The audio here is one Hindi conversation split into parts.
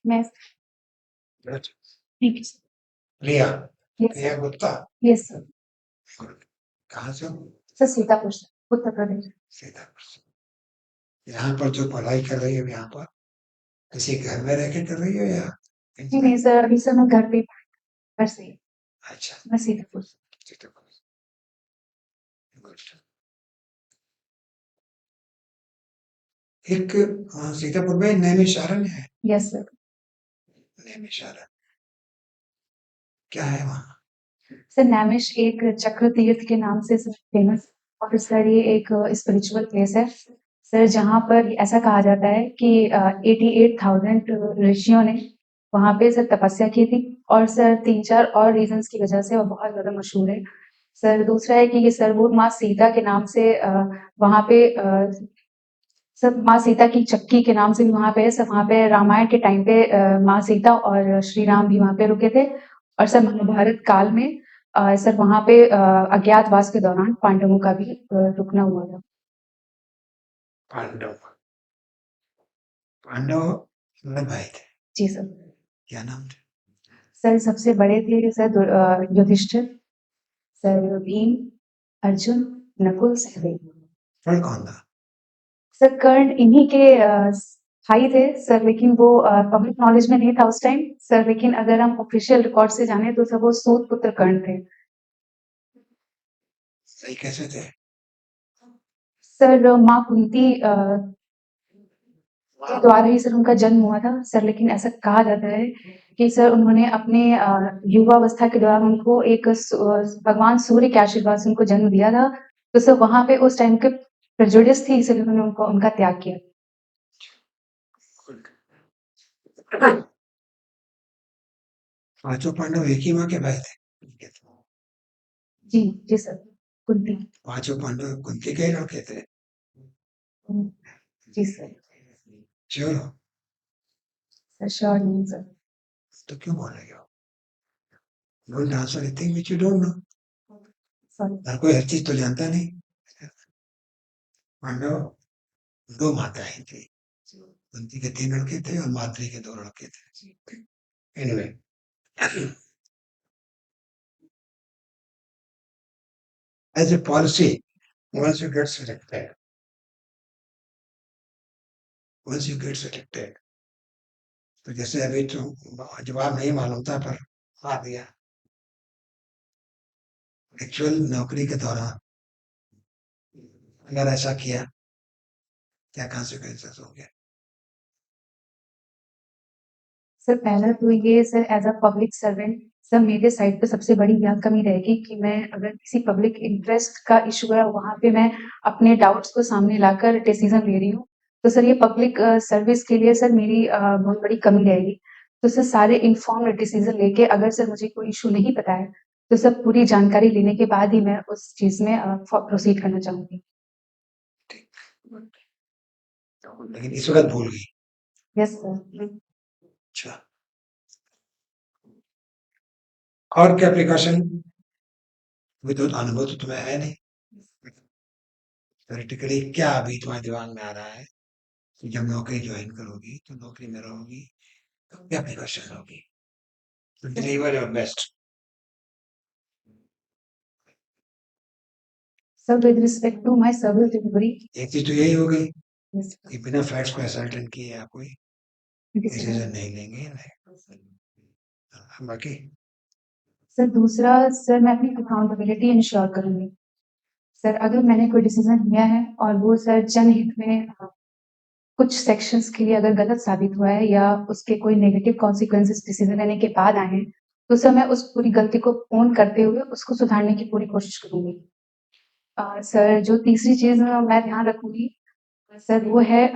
मैं Good. Thank you sir. Priya yes Priya Gupta yes sir. Good. कहाँ से हो? सर सीतापुर से, उत्तर प्रदेश। सीतापुर से। यहाँ पर जो पढ़ाई कर रही हो यहाँ पर किसी घर में रह के कर रही हो या कहीं जी पे? नहीं सर, अभी सर मैं घर पे घर से ही। अच्छा मैं सीतापुर से। सीतापुर Good. एक सीतापुर में नैमिषारण्य है। Yes sir. नैमिषारण्य क्या है वहाँ? सर नैमिष एक चक्र तीर्थ के नाम से फेमस, और सर ये एक स्पिरिचुअल प्लेस है सर, जहाँ पर ऐसा कहा जाता है कि 88,000 ऋषियों ने वहाँ पे सर तपस्या की थी, और सर 3-4 और रीजंस की वजह से वो बहुत ज्यादा मशहूर है सर। दूसरा है कि ये सर वो माँ सीता के नाम से वहाँ पे सर माँ सीता की चक्की के नाम से भी वहाँ पे है सर। वहाँ पे रामायण के टाइम पे माँ सीता और श्री राम भी वहाँ पे रुके थे, और सर महाभारत काल में सर वहाँ पे अज्ञातवास के दौरान पांडवों का भी रुकना हुआ था। पांडव पांडव कितने भाई थे? जी सर। क्या नाम थे? सर सबसे बड़े थे सर युधिष्ठिर, सर भीम, अर्जुन, नकुल, सहदेव। कर्ण कौन था? सर कर्ण इन्हीं के भाई थे सर, लेकिन वो पब्लिक नॉलेज में नहीं था उस टाइम सर, लेकिन अगर हम ऑफिशियल रिकॉर्ड से जाने तो सर वो सूत पुत्र कर्ण थे। सही कैसे थे? सर माँ कुंती के द्वारा ही सर उनका जन्म हुआ था सर, लेकिन ऐसा कहा जाता है कि सर उन्होंने अपने युवावस्था के दौरान उनको एक भगवान सूर्य के आशीर्वाद से उनको जन्म दिया था, तो सर वहां पे उस टाइम के प्रेजुडिस थी, इसलिए उन्होंने उनको उनका त्याग किया। पांचों पांडव एक ही माँ के भाई थे। जी जी सर। कुंती। पांचों पांडव कुंती के ही लड़के थे। जी सर। श्योर हो? सर श्योर नहीं सर। तो क्यों बोल रहे हो? Don't answer anything which you don't know. Sorry. हर कोई हर चीज तो जानता नहीं। पांडव दो माताएं थी, कुंती के 3 लड़के थे और माद्री के 2 लड़के थे। Anyway as a policy, once you get selected, तो जैसे अभी तो जवाब नहीं मालूम था पर आ गया। एक्चुअल नौकरी के दौरान अगर ऐसा किया, क्या कॉन्सिक्वेंसेस होंगे? सर पहला तो ये sir as a public servant sir मेरे साइड पे सबसे बड़ी यह कमी रहेगी कि मैं अगर किसी पब्लिक इंटरेस्ट का इशू है वहां पे मैं अपने डाउट्स को सामने लाकर डिसीजन ले रही हूँ, तो सर ये पब्लिक सर्विस के लिए सर मेरी बहुत बड़ी कमी रहेगी। तो सर सारे इन्फॉर्म्ड डिसीजन लेके अगर सर मुझे कोई इशू नहीं पता है तो सर पूरी जानकारी लेने के बाद ही मैं उस चीज में प्रोसीड करना चाहूंगी। लेकिन इस वक्त भूल गई। Yes sir. अच्छा, और क्या प्रिकॉशन? विद्युत अनुभव तो तुम्हें है नहीं। थ्योरेटिकली क्या अभी तुम्हारे दिमाग में आ रहा है कि जब नौकरी ज्वाइन करोगी तो नौकरी में रहोगी तो क्या प्रिकॉशन होगी? तो deliver your best. Sir with respect to my service delivery. एक चीज तो यही हो गई यस कि बिना फैक्ट्स को असर्टेन किए आप कोई डिसीजन नहीं लेंगे। बाकी सर दूसरा सर मैं अपनी अकाउंटेबिलिटी इंश्योर करूंगी सर, अगर मैंने कोई डिसीजन लिया है और वो सर जनहित में कुछ सेक्शंस के लिए अगर गलत साबित हुआ है या उसके कोई नेगेटिव कॉन्सिक्वेंसेस डिसीजन लेने के बाद आए हैं, तो सर मैं उस पूरी गलती को ओन करते हुए उसको सुधारने की पूरी कोशिश करूंगी। सर जो तीसरी चीज मैं ध्यान रखूंगी सर वो है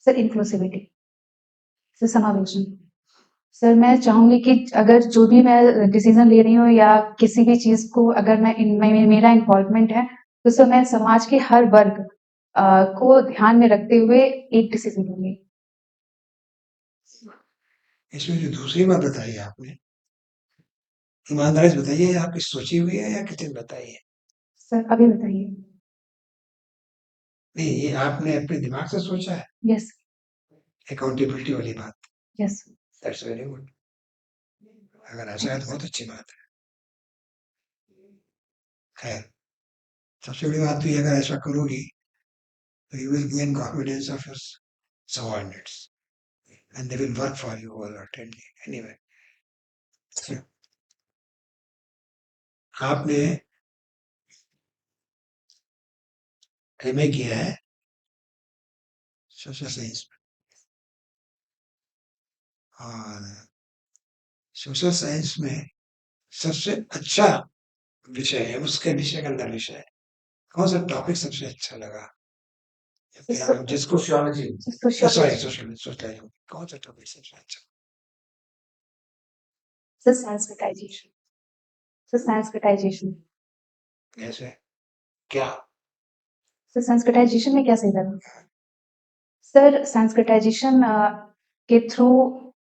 सर इंक्लूसिविटी, सर समावेशन। सर मैं चाहूंगी कि अगर जो भी मैं डिसीजन ले रही हूँ या किसी भी चीज को अगर मेरा इन्वॉल्वमेंट है तो सर मैं समाज के हर वर्ग को ध्यान में रखते हुए एक डिसीजन लूंगी। इसमें जो दूसरी बात बताई है आपने, ईमानदारी से बताइए, आपकी सोची हुई है या किसी ने बताई है? सर अभी बताइए। नहीं, ये आपने अपने दिमाग से सोचा है? यस। अकाउंटेबिलिटी वाली बात। Yes that's very good. अगर ऐसा है तो बहुत अच्छी बात है। खैर, सबसे बड़ी बात तो ये, अगर ऐसा करोगी तो you will gain confidence of your subordinates and they will work for you wholeheartedly anyway. आपने एमए किया है सोशल साइंस में, और सोशल साइंस में सबसे अच्छा विषय है, उसके विषय के अंदर विषय है, कौन सा टॉपिक सबसे अच्छा लगा? जिसको सोशियोलॉजी, सॉरी सोशल, कौन सा टॉपिक सबसे अच्छा? सर संस्कृताइजेशन, सर संस्कृताइजेशन, कैसे, क्या? सर संस्कृताइजेशन में क्या सही लगा? सर संस्कृताइजेशन के थ्रू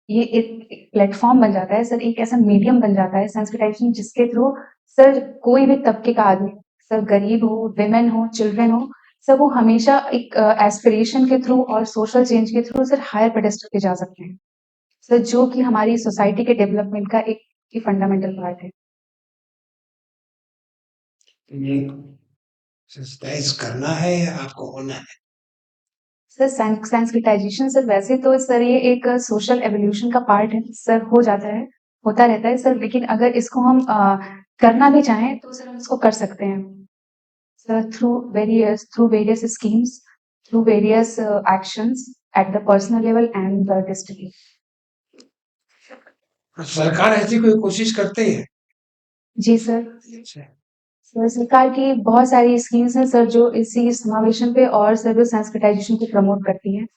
ये एक प्लेटफॉर्म बन जाता है सर, एक ऐसा मीडियम बन जाता है संस्कृताइजेशन, जिसके थ्रू सर कोई भी तबके का आदमी, सर गरीब हो, विमेन हो, चिल्ड्रन हो, सर वो हमेशा एक एस्पिरेशन के थ्रू और सोशल चेंज के थ्रू सर हायर पेडेस्टल पे जा सकते हैं सर, जो कि हमारी सोसाइटी के डेवलपमेंट का एक फंडामेंटल पार्ट है। ये सेंसिटाइज करना है या आपको होना है? सर सेंसिटाइजेशन सर वैसे तो सर ये एक सोशल एवोल्यूशन का पार्ट है सर, हो जाता है, होता रहता है सर, लेकिन अगर इसको हम करना भी चाहें तो सर हम इसको कर सकते हैं sir, through various schemes, through various actions at the personal level and the district. सरकार ऐसी कोई कोशिश करती है? जी सर, अच्छा। सर सरकार की बहुत सारी स्कीम्स हैं सर, जो इसी समावेशन पे और सर जो सेंसिटाइजेशन को प्रमोट करती हैं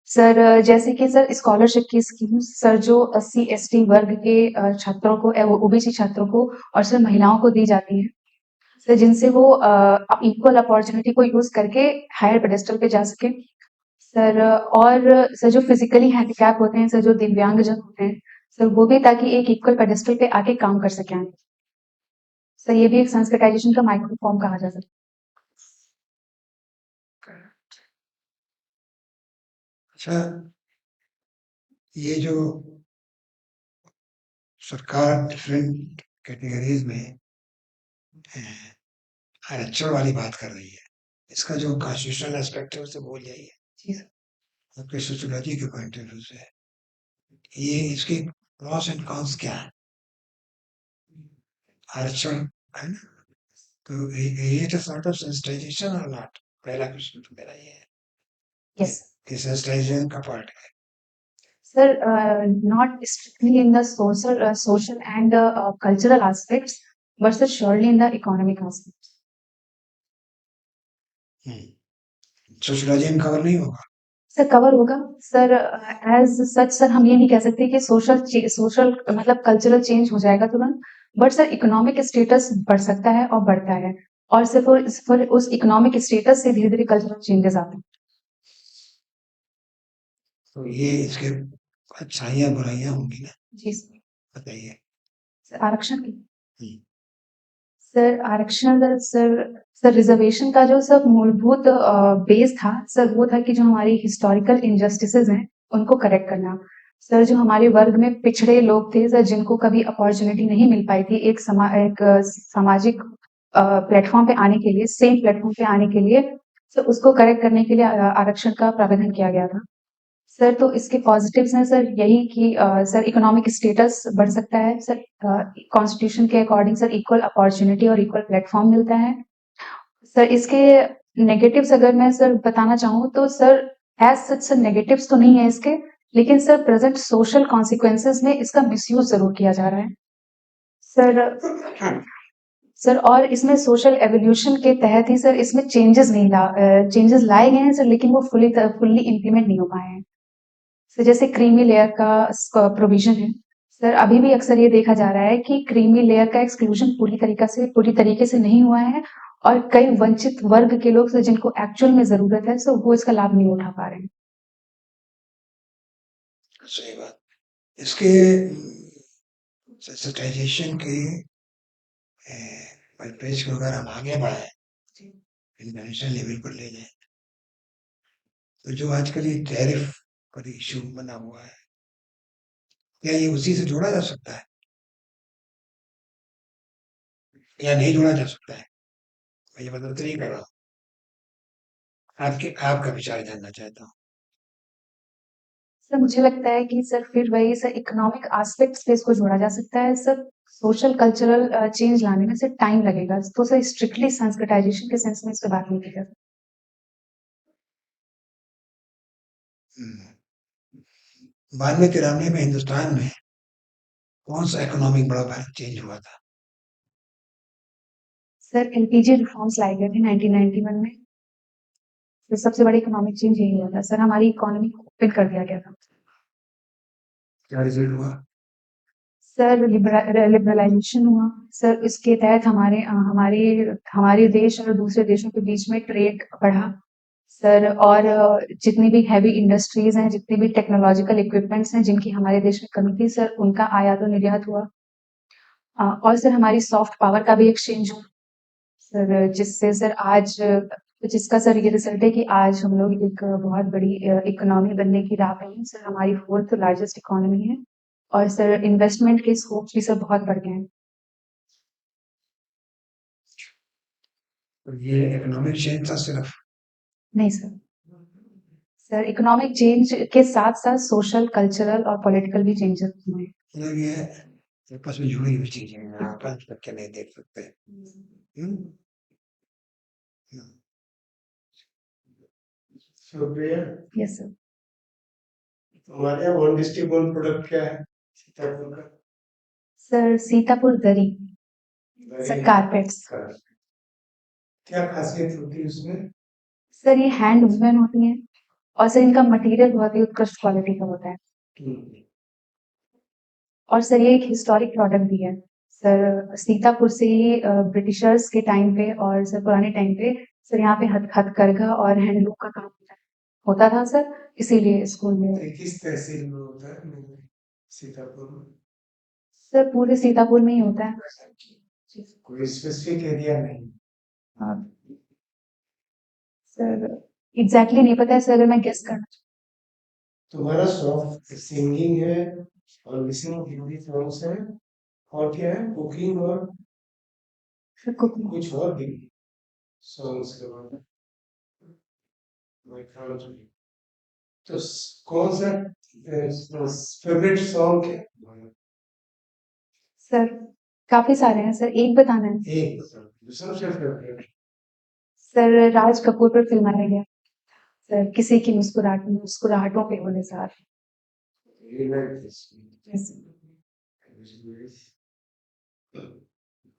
सर, जैसे कि सर स्कॉलरशिप की स्कीम्स सर, जो एससी एसटी वर्ग के छात्रों को, ओबीसी छात्रों को और सर महिलाओं को दी जाती है सर, जिनसे वो इक्वल अपॉर्चुनिटी को यूज करके हायर पेडेस्टल पे जा सके सर, और सर जो फिजिकली हैंडीकैप होते हैं सर, जो दिव्यांगजन होते हैं सर, वो भी ताकि एक इक्वल पेडेस्टल पे आके काम कर सकें सर, ये भी एक सेंसिटाइजेशन का माइक्रो फॉर्म कहा जा सकता है। अच्छा, ये जो सरकार डिफरेंट कैटेगरीज में आरक्षण वाली बात कर रही है, इसका जो कॉन्स्टिट्यूशनल एस्पेक्ट है उसे भूल जाइए। जी सर, आपके सोशियोलॉजी के पॉइंट ऑफ व्यू से ये इसके प्रॉस एंड कॉन्स क्या है? आरक्षण है ना, तो ये तो सॉर्ट ऑफ सेंसिटाइजेशन और नॉट? पहला क्वेश्चन तो मेरा ये है यस कि सेंसिटाइजेशन का पार्ट है। sir, not strictly in the social and cultural aspects, but sir, surely in the economic aspects. Sociology में कवर नहीं होगा? सर कवर होगा सर, एज सच सर हम ये नहीं कह सकते कि सोशल मतलब कल्चरल चेंज हो जाएगा तुरंत, बट सर इकोनॉमिक स्टेटस बढ़ सकता है और बढ़ता है, और सिर्फ फिर उस इकोनॉमिक स्टेटस से धीरे धीरे कल्चरल चेंजेस आते हैं। तो ये इसके अच्छाइयाँ बुराइयाँ होंगी ना, जी सर, बताइए। सर आरक्षण की, हम्म, सर आरक्षण सर, सर रिजर्वेशन का जो सब मूलभूत बेस था सर, वो था कि जो हमारी हिस्टोरिकल इनजस्टिसेस हैं उनको करेक्ट करना सर, जो हमारे वर्ग में पिछड़े लोग थे सर, जिनको कभी अपॉर्चुनिटी नहीं मिल पाई थी एक सामाजिक प्लेटफॉर्म पे आने के लिए, सेम प्लेटफॉर्म पे आने के लिए सर, उसको करेक्ट करने के लिए आरक्षण का प्रावधान किया गया था सर। तो इसके पॉजिटिव्स हैं सर यही कि सर इकोनॉमिक स्टेटस बढ़ सकता है सर, कॉन्स्टिट्यूशन के अकॉर्डिंग सर इक्वल अपॉर्चुनिटी और इक्वल प्लेटफॉर्म मिलता है सर। इसके नेगेटिव्स अगर मैं सर बताना चाहूँ तो sir, as such sir negatives तो नहीं है इसके, लेकिन सर प्रेजेंट सोशल कॉन्सिक्वेंसेस में इसका मिसयूज जरूर किया जा रहा है सर। सर और इसमें सोशल एवोल्यूशन के तहत ही सर इसमें चेंजेस लाए गए हैं सर, लेकिन वो फुल्ली इम्प्लीमेंट नहीं हो पाए हैं सर। जैसे क्रीमी लेयर का प्रोविजन है सर, अभी भी अक्सर ये देखा जा रहा है कि क्रीमी लेयर का एक्सक्लूजन पूरी तरीके से नहीं हुआ है, और कई वंचित वर्ग के लोग सर, जिनको एक्चुअल में जरूरत है सर, वो इसका लाभ नहीं उठा पा रहे हैं। सही बात। इसके सेंसिटाइजेशन के परिपेक्ष को अगर हम आगे बढ़ाएं, इंटरनेशनल लेवल पर ले जाएं, तो जो आजकल ये टैरिफ पर इश्यू बना हुआ है। क्या ये उसी से जोड़ा जा सकता है या नहीं जोड़ा जा सकता है? मैं ये मतलब तो नहीं कर रहा हूँ। आपका विचार जानना चाहता हूँ। सर मुझे लगता है कि सर फिर वही सर इकोनॉमिक एस्पेक्ट्स पे इसको जोड़ा जा सकता है सर। सोशल कल्चरल चेंज लाने में सर टाइम लगेगा, तो सर स्ट्रिक्टली संस्कृताइजेशन के सेंस में इस पे बात नहीं की जा सकती। हम्म। 92-93 में हिंदुस्तान में कौन सा इकोनॉमिक बड़ा भारी चेंज हुआ था? सर एलपीजी रिफॉर्म्स लाए गए थे 1991 में। तो सबसे बड़ी इकोनॉमिक चेंज यही हुआ था सर, हमारी इकोनॉमी को ओपन कर दिया गया था। क्या रिजल्ट हुआ? सर लिबरलाइजेशन हुआ सर, इसके तहत हमारे हमारे देश और दूसरे देशों के बीच में ट्रेड बढ़ा सर। और जितनी भी हैवी इंडस्ट्रीज हैं, जितनी भी टेक्नोलॉजिकल इक्विपमेंट्स हैं जिनकी हमारे देश में कमी थी सर, उनका आयात और निर्यात हुआ। और सर हमारी सॉफ्ट पावर का भी एक्सचेंज हुआ सर, जिससे सर आज जिसका सर ये रिजल्ट है कि आज हम लोग एक बहुत बड़ी इकोनॉमी बनने की राह पे हैं सर। हमारी फोर्थ लार्जेस्ट इकोनॉमी है और सर इन्वेस्टमेंट के स्कोप भी सर बहुत बढ़ गए हैं। तो ये इकोनॉमिक चेंज था सिर्फ? नहीं सर, सर इकोनॉमिक चेंज के साथ साथ सोशल कल्चरल और पॉलिटिकल भी चेंजेस हुए हैं। मतलब ये आपस में जुड़ी हुई चीजें हैं, आप अलग करके नहीं देख सकते। हम्म? हम्म। शुक्रिया। Yes sir. हमारे यहाँ वन डिस्ट्रिक्ट वन प्रोडक्ट क्या है सीतापुर का? सर सीतापुर दरी सर, दरी। कारपेट्स। क्या खासियत होती है उसमें? सर ये हैंड वूवन होती हैं और सर इनका मटेरियल बहुत ही उत्कृष्ट क्वालिटी का होता है। और सर ये एक हिस्टोरिक प्रोडक्ट भी है सर। सीतापुर से ही ब्रिटिशर्स के टाइम पे और सर पुराने टाइम पे सर यहाँ पे हथकरघा और हैंडलूम का काम होता था सर, इसीलिए स्कूल में। तो किस तहसील में होता है सीतापुर में? सर पूरे सीतापुर में ही होता है। कोई स्पेसिफिक एरिया नहीं? हाँ, सर एग्जैक्टली नहीं पता है सर, अगर मैं गेस करना तुम्हारा शौक सिंगिंग है और लिसनिंग हिंदी सॉन्ग्स है, और क्या है, कुकिंग और सर कुकिंग। कुछ और भी सॉन्ग्स के बारे में मैं ख्याल रखूंगी। तो कौन सा फेवरेट सॉन्ग है? सर काफी सारे हैं सर, एक बताना है। एक सबसे फेवरेट। सर राज कपूर पर फिल्माया गया सर, किसी की मुस्कुराहटों पे हो निसार। Yes,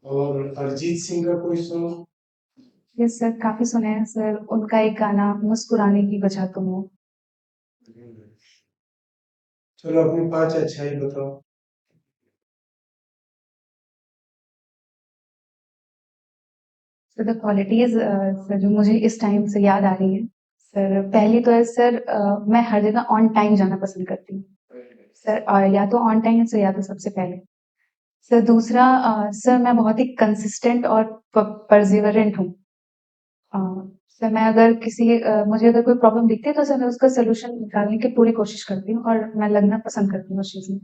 और अरिजीत सिंह का कोई सॉन्ग? यस सर, काफी सुने हैं सर, उनका एक गाना मुस्कुराने की वजह तुम हो। चलो अपनी 5 अच्छाई बताओ। सर द क्वालिटीज सर जो मुझे इस टाइम से याद आ रही है सर, पहली तो है सर मैं हर जगह ऑन टाइम जाना पसंद करती हूँ सर, या तो ऑन टाइम सर या तो सबसे पहले। सर दूसरा सर मैं बहुत ही कंसिस्टेंट और परसिवरेंट हूँ। अ, सर मैं अगर मुझे अगर कोई प्रॉब्लम दिखती है तो सर मैं उसका सोल्यूशन निकालने की पूरी कोशिश करती हूँ और मैं लगना पसंद करती हूँ उस चीज में।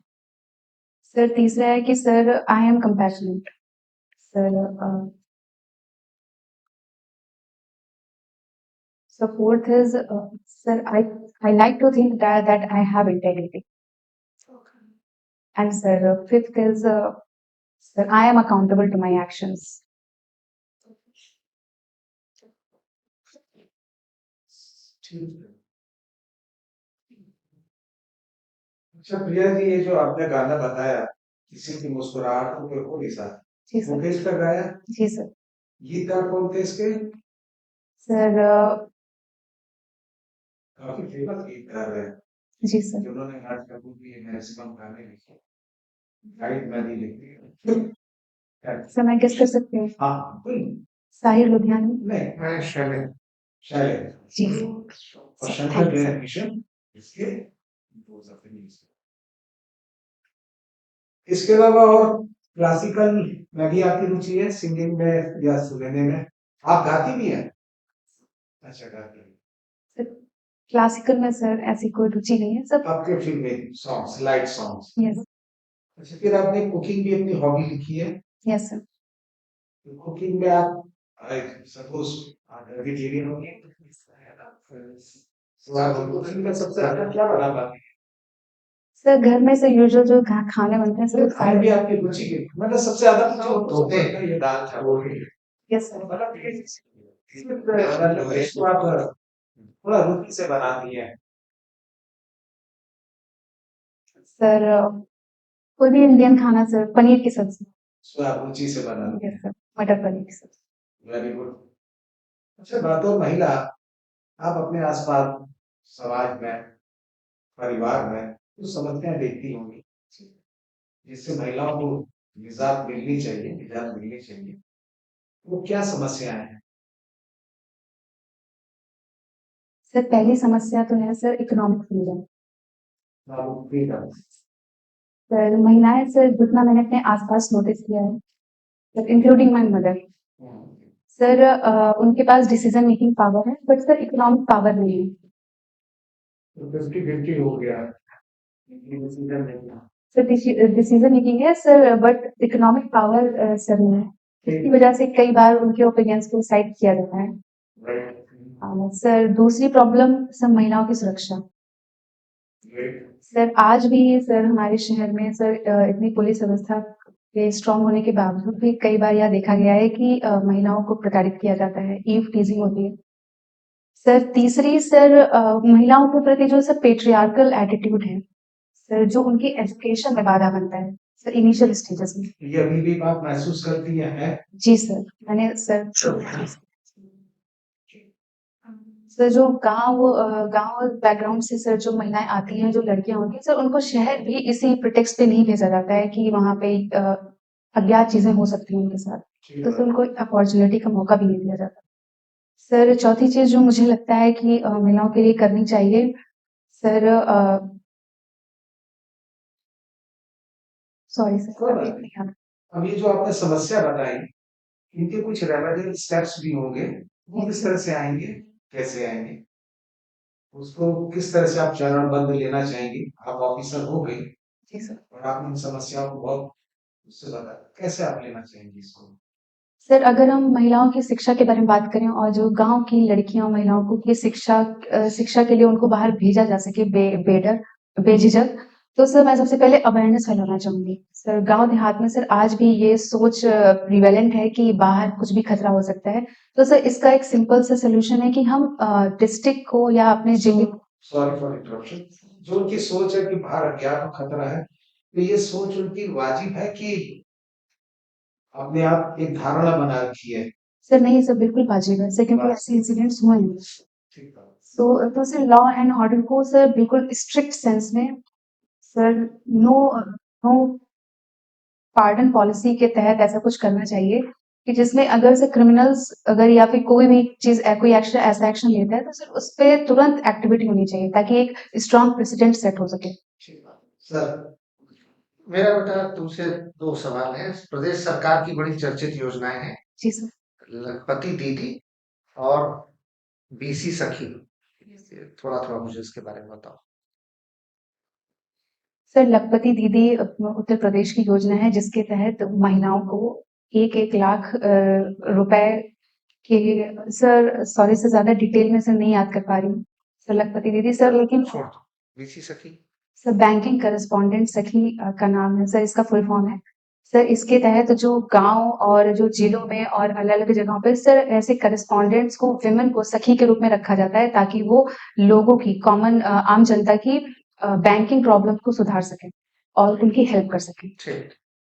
सर तीसरा है कि sir I am compassionate sir. So fourth is, sir, I like to think that I have integrity. And sir, fifth is, sir, I am accountable to my actions. ठीक है। अच्छा प्रिया जी, ये जो आपने गाना बताया किसी की मुस्कुराहट पे हो निसार, जी वो सर। किसका गाया? जी सर। गीतकार कौन थे इसके? सर काफी फेमस गीतकार है जी सर। जिन्होंने राज कपूर की मैक्सिमम गाने लिखे, शायद मैंने लिखी है। सर मैं गेस कर सकती हूँ। हाँ कोई साहिर लुधियानी। नहीं, मैं शैले शैले जी और sir, Shankar thank you sir. Jaikishan इसके composer थे। इसके अलावा और क्लासिकल में भी आपकी रुचि है, सिंगिंग में या सुनने में? आप गाती भी हैं? अच्छा गाती हैं। सर क्लासिकल में सर ऐसी कोई रुचि नहीं है, सब आपके फिल्में सॉन्ग्स, लाइट सॉन्ग्स। यस, अच्छा, फिर आपने कुकिंग भी अपनी हॉबी लिखी है। Yes sir. कुकिंग में आप सपोज वेजिटेरियन होंगे, तो आप कुकिंग में सबसे अच्छा क्या बना पाते हैं? सर घर में से यूजुअल जो खाने बनते हैं सर खाने भी आपकी रुचि के मतलब सबसे ज्यादा जो होते हैं ये दाल चावल। Yes sir. मतलब इसको आप थोड़ा रुचि से बनाती है। सर कोई भी इंडियन खाना सर, पनीर की सब्जी। इसको आप रुचि से बनाती यस सर, मटर पनीर की सब्जी। है। Very good. अच्छा, बात हो महिला, आप अपने आसपास समाज में, परिवार में जो समस्याएं देखती होंगी जिससे महिलाओं को निजात मिलनी चाहिए, वो क्या समस्याएं हैं? सर पहली समस्या तो है सर इकोनॉमिक फ्रीडम। आप फ्रीडम। सर महिलाएं सर जितना मैंने अपने आसपास नोटिस किया है sir, including my mother, sir उनके पास डिसीजन मेकिंग पावर है बट सर इकोनॉमिक पावर नहीं है। तो 50-50 हो गया डिसीजन लेना। सर डिसीजन मेकिंग है sir but economic power sir नहीं है। इसकी वजह से कई बार उनके ओपिनियंस को साइड किया जाता है। सर दूसरी प्रॉब्लम सर महिलाओं की सुरक्षा। सर आज भी सर हमारे शहर में सर इतनी पुलिस व्यवस्था के स्ट्रांग होने के बावजूद भी कई बार यह देखा गया है कि महिलाओं को प्रताड़ित किया जाता है, ईव टीजिंग होती है। सर तीसरी सर महिलाओं के प्रति जो सर पेट्रियार्कल एटीट्यूड है सर, जो उनकी एजुकेशन में बाधा बनता है सर इनिशियल स्टेजेस में। ये अभी भी आप महसूस करती हैं? जी सर, मैंने सर सर जो गांव बैकग्राउंड से सर जो महिलाएं आती हैं, जो लड़कियां होती हैं सर, उनको शहर भी इसी प्रिटेक्स्ट पे नहीं भेजा जाता है कि वहां पे अज्ञात चीजें हो सकती हैं उनके साथ, तो सर उनको अपॉर्चुनिटी का मौका भी नहीं दिया जाता। सर चौथी चीज जो मुझे लगता है कि महिलाओं के लिए करनी चाहिए सर, सॉरी सर अभी नहीं याद। अब ये जो आपने समस्या बताई, इनके कुछ रेमेडियल स्टेप्स भी होंगे, वो किस तरह से आएंगे, कैसे आएंगे, उसको किस तरह से आप चरणबद्ध लेना चाहेंगे? आप ऑफिसर हो गई जी सर। और आपने इन समस्याओं को बहुत उससे बताया, कैसे आप लेना चाहेंगे इसको? सर अगर हम महिलाओं की शिक्षा के बारे में बात करें और जो गांव की लड़कियां महिलाओं को की शिक्षा के लिए उनको बाहर भेजा जा सके बेझिझक, तो सर मैं सबसे पहले अवेयरनेस फैलाना चाहूंगी। सर गांव देहात में सर आज भी ये सोच प्रिवेलेंट है कि बाहर कुछ भी खतरा हो सकता है, तो सर इसका एक सिंपल सा सोल्यूशन है कि हम डिस्ट्रिक्ट को या अपने जिले को। Sorry for interruption. जो उनकी सोच है कि बाहर अज्ञात और खतरा है, तो ये सोच उनकी वाजिब है कि अपने आप एक धारणा बना रखी है? सर नहीं सर बिल्कुल वाजिब है सर, क्योंकि ऐसे इंसिडेंट्स हुए हैं। ठीक है। तो सर लॉ एंड ऑर्डर को सर बिल्कुल स्ट्रिक्ट सेंस में sir no no pardon policy के तहत ऐसा कुछ करना चाहिए कि जिसमें अगर से क्रिमिनल्स अगर या फिर कोई भी चीज कोई एक्शन ऐसा एक्शन लेता है तो सर उस पर तुरंत एक्टिविटी होनी चाहिए ताकि एक स्ट्रांग प्रेसिडेंट सेट हो सके। सर, मेरा बेटा तुमसे 2 सवाल है। प्रदेश सरकार की बड़ी चर्चित योजनाएं हैं, जी सर। लखपति दीदी और बीसी सखी, थोड़ा मुझे इसके बारे में बताओ। सर लखपति दीदी उत्तर प्रदेश की योजना है जिसके तहत महिलाओं को 1-1 लाख रुपए के, सर सॉरी सर ज्यादा डिटेल में सर नहीं याद कर पा रही हूँ सर लखपति दीदी सर, लेकिन छोड़ दो, बीसी सखी। सर बैंकिंग करस्पॉन्डेंट सखी का नाम है सर, इसका फुल फॉर्म है सर। इसके तहत जो गांव और जो जिलों में और अलग अलग जगहों पर सर ऐसे करस्पॉन्डेंट्स को, विमेन को सखी के रूप में रखा जाता है ताकि वो लोगों की कॉमन आम जनता की बैंकिंग प्रॉब्लम को सुधार सके और उनकी हेल्प कर सके। ठीक।